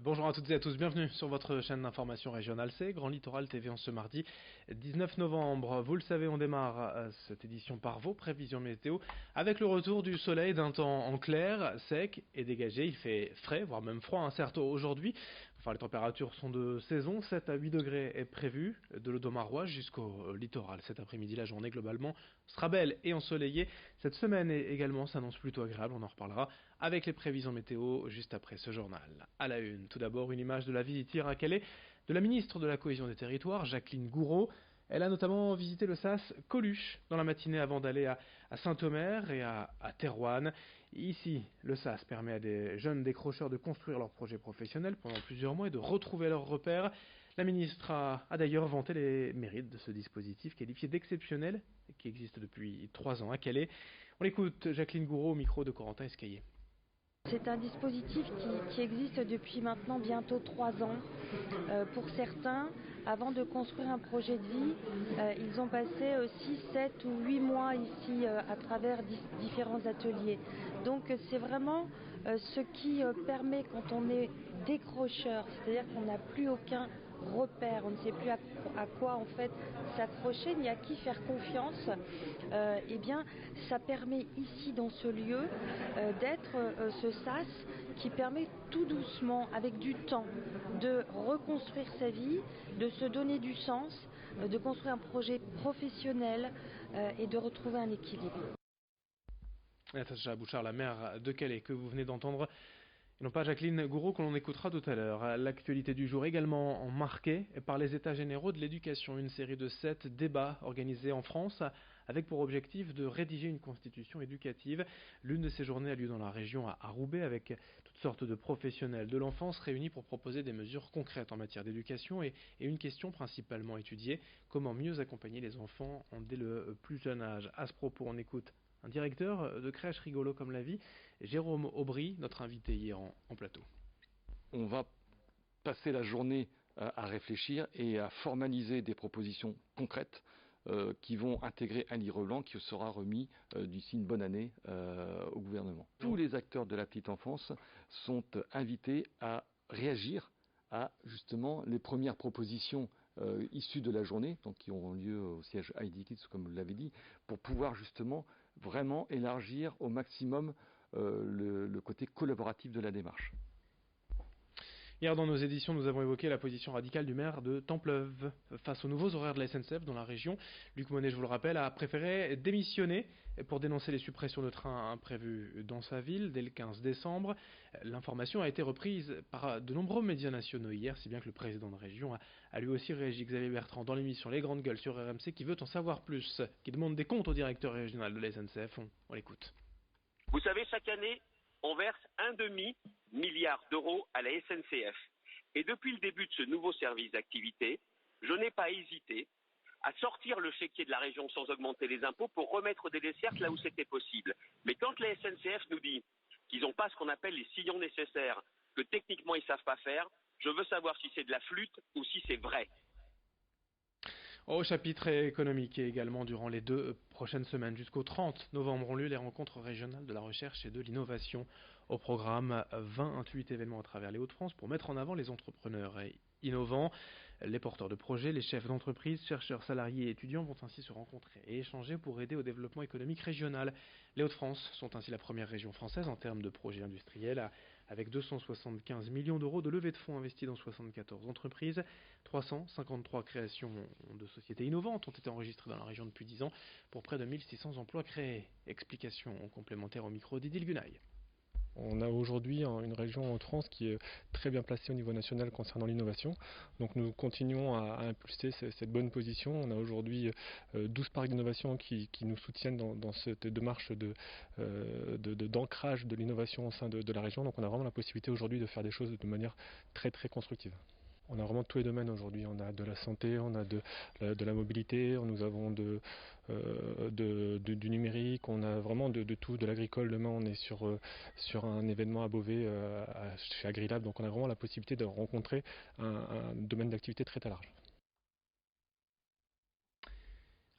Bonjour à toutes et à tous, bienvenue sur votre chaîne d'information régionale, c'est Grand Littoral TV en ce mardi 19 novembre. Vous le savez, on démarre cette édition par vos prévisions météo avec le retour du soleil, d'un temps en clair, sec et dégagé. Il fait frais, voire même froid, certes aujourd'hui. Enfin, les températures sont de saison, 7 à 8 degrés est prévu de l'Audomarois jusqu'au littoral. Cet après-midi, la journée globalement sera belle et ensoleillée. Cette semaine également s'annonce plutôt agréable, on en reparlera avec les prévisions météo juste après ce journal. À la une, tout d'abord une image de la visite hier à Calais de la ministre de la Cohésion des Territoires, Jacqueline Gouraud. Elle a notamment visité le SAS Coluche dans la matinée avant d'aller à Saint-Omer et à Thérouanne. Ici, le SAS permet à des jeunes décrocheurs de construire leur projet professionnel pendant plusieurs mois et de retrouver leurs repères. La ministre a d'ailleurs vanté les mérites de ce dispositif qualifié d'exceptionnel qui existe depuis 3 ans à Calais. On écoute Jacqueline Gouraud au micro de Corentin Escaillé. C'est un dispositif qui existe depuis maintenant bientôt 3 ans. Pour certains, avant de construire un projet de vie, ils ont passé 6, 7 ou 8 mois ici à travers différents ateliers. Donc c'est vraiment ce qui permet, quand on est décrocheur, c'est-à-dire qu'on n'a plus aucun repère, on ne sait plus à quoi en fait s'accrocher ni à qui faire confiance, eh bien ça permet ici dans ce lieu d'être ce SAS qui permet tout doucement, avec du temps, de reconstruire sa vie, de se donner du sens, de construire un projet professionnel et de retrouver un équilibre. Natacha Bouchard, la maire de Calais, que vous venez d'entendre, et non pas Jacqueline Gouraud, que l'on écoutera tout à l'heure. L'actualité du jour également marquée par les États généraux de l'éducation, une série de 7 débats organisés en France avec pour objectif de rédiger une constitution éducative. L'une de ces journées a lieu dans la région à Roubaix avec toutes sortes de professionnels de l'enfance réunis pour proposer des mesures concrètes en matière d'éducation et une question principalement étudiée, comment mieux accompagner les enfants dès le plus jeune âge. À ce propos, on écoute un directeur de crèche rigolo comme la vie, Jérôme Aubry, notre invité hier en plateau. On va passer la journée à réfléchir et à formaliser des propositions concrètes qui vont intégrer un livre blanc qui sera remis d'ici une bonne année au gouvernement. Tous les acteurs de la petite enfance sont invités à réagir à justement les premières propositions issues de la journée, donc qui auront lieu au siège ID Kids, comme vous l'avez dit, pour pouvoir justement vraiment élargir au maximum le côté collaboratif de la démarche. Hier, dans nos éditions, nous avons évoqué la position radicale du maire de Templeuve face aux nouveaux horaires de la SNCF dans la région. Luc Monnet, je vous le rappelle, a préféré démissionner pour dénoncer les suppressions de trains imprévues dans sa ville dès le 15 décembre. L'information a été reprise par de nombreux médias nationaux hier, si bien que le président de région a lui aussi réagi, Xavier Bertrand, dans l'émission Les Grandes Gueules sur RMC, qui veut en savoir plus, qui demande des comptes au directeur régional de la SNCF. On l'écoute. Vous savez, chaque année, on verse 1,5 milliard d'euros à la SNCF. Et depuis le début de ce nouveau service d'activité, je n'ai pas hésité à sortir le chéquier de la région sans augmenter les impôts pour remettre des dessertes là où c'était possible. Mais quand la SNCF nous dit qu'ils n'ont pas ce qu'on appelle les sillons nécessaires, que techniquement ils ne savent pas faire, je veux savoir si c'est de la flûte ou si c'est vrai. Au chapitre économique et également durant les 2 prochaines semaines jusqu'au 30 novembre ont lieu les rencontres régionales de la recherche et de l'innovation. Au programme 28 événements à travers les Hauts-de-France pour mettre en avant les entrepreneurs innovants. Les porteurs de projets, les chefs d'entreprise, chercheurs, salariés et étudiants vont ainsi se rencontrer et échanger pour aider au développement économique régional. Les Hauts-de-France sont ainsi la première région française en termes de projets industriels, avec 275 millions d'euros de levée de fonds investis dans 74 entreprises. 353 créations de sociétés innovantes ont été enregistrées dans la région depuis 10 ans pour près de 1600 emplois créés. Explication complémentaire au micro d'Idil Gunaï. On a aujourd'hui une région en France qui est très bien placée au niveau national concernant l'innovation. Donc nous continuons à impulser cette bonne position. On a aujourd'hui 12 parcs d'innovation qui nous soutiennent dans cette démarche d'ancrage de l'innovation au sein de la région. Donc on a vraiment la possibilité aujourd'hui de faire des choses de manière très très constructive. On a vraiment tous les domaines aujourd'hui. On a de la santé, on a de la mobilité, nous avons du numérique, on a vraiment de tout, de l'agricole. Demain, on est sur un événement à Beauvais, chez AgriLab. Donc on a vraiment la possibilité de rencontrer un domaine d'activité très très large.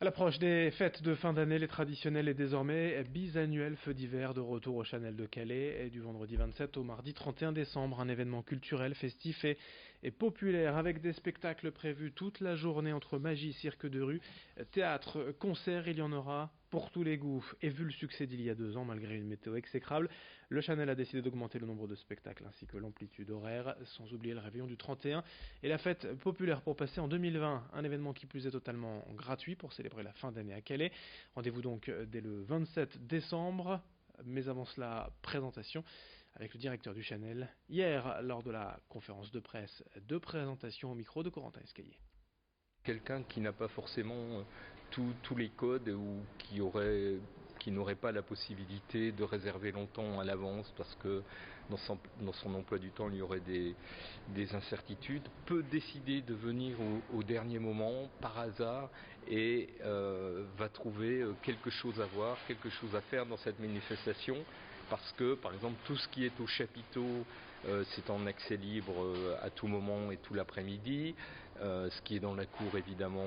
À l'approche des fêtes de fin d'année, les traditionnels et désormais bisannuels feux d'hiver de retour au Chanel de Calais et du vendredi 27 au mardi 31 décembre. Un événement culturel, festif et populaire avec des spectacles prévus toute la journée entre magie, cirque de rue, théâtre, concert. Il y en aura pour tous les goûts. Et vu le succès d'il y a 2 ans, malgré une météo exécrable, le Chanel a décidé d'augmenter le nombre de spectacles ainsi que l'amplitude horaire, sans oublier le réveillon du 31 et la fête populaire pour passer en 2020. Un événement qui plus est totalement gratuit pour célébrer la fin d'année à Calais. Rendez-vous donc dès le 27 décembre. Mais avant cela, présentation avec le directeur du Chanel, hier lors de la conférence de presse de présentation au micro de Corentin Escaillé. Quelqu'un qui n'a pas forcément tous les codes ou qui n'aurait pas la possibilité de réserver longtemps à l'avance parce que dans son emploi du temps il y aurait des incertitudes, peut décider de venir au dernier moment par hasard et va trouver quelque chose à voir, quelque chose à faire dans cette manifestation. Parce que, par exemple, tout ce qui est au chapiteau, c'est en accès libre à tout moment et tout l'après-midi. Ce qui est dans la cour, évidemment,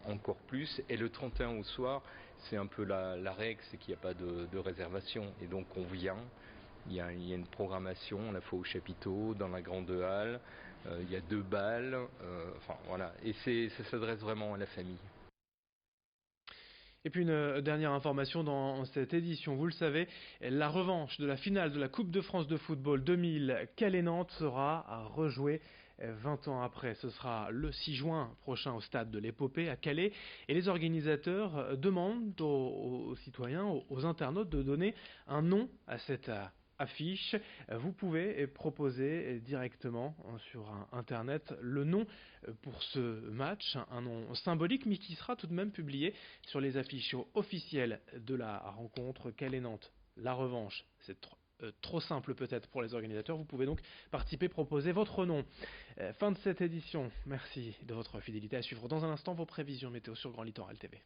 encore plus. Et le 31 au soir, c'est un peu la règle, c'est qu'il n'y a pas de réservation. Et donc, on vient. Il y a une programmation, à la fois au chapiteau, dans la grande halle. Il y a 2 balles. Enfin, voilà. Et ça s'adresse vraiment à la famille. Et puis une dernière information dans cette édition, vous le savez, la revanche de la finale de la Coupe de France de football 2000 Calais-Nantes sera rejouée 20 ans après. Ce sera le 6 juin prochain au stade de l'Épopée à Calais et les organisateurs demandent aux citoyens, aux internautes de donner un nom à cette affiche. Vous pouvez proposer directement sur internet le nom pour ce match, un nom symbolique mais qui sera tout de même publié sur les affiches officielles de la rencontre Calais-Nantes. La revanche, c'est trop simple peut-être pour les organisateurs. Vous pouvez donc participer, proposer votre nom. Fin de cette édition. Merci de votre fidélité. À suivre dans un instant vos prévisions météo sur Grand Littoral TV.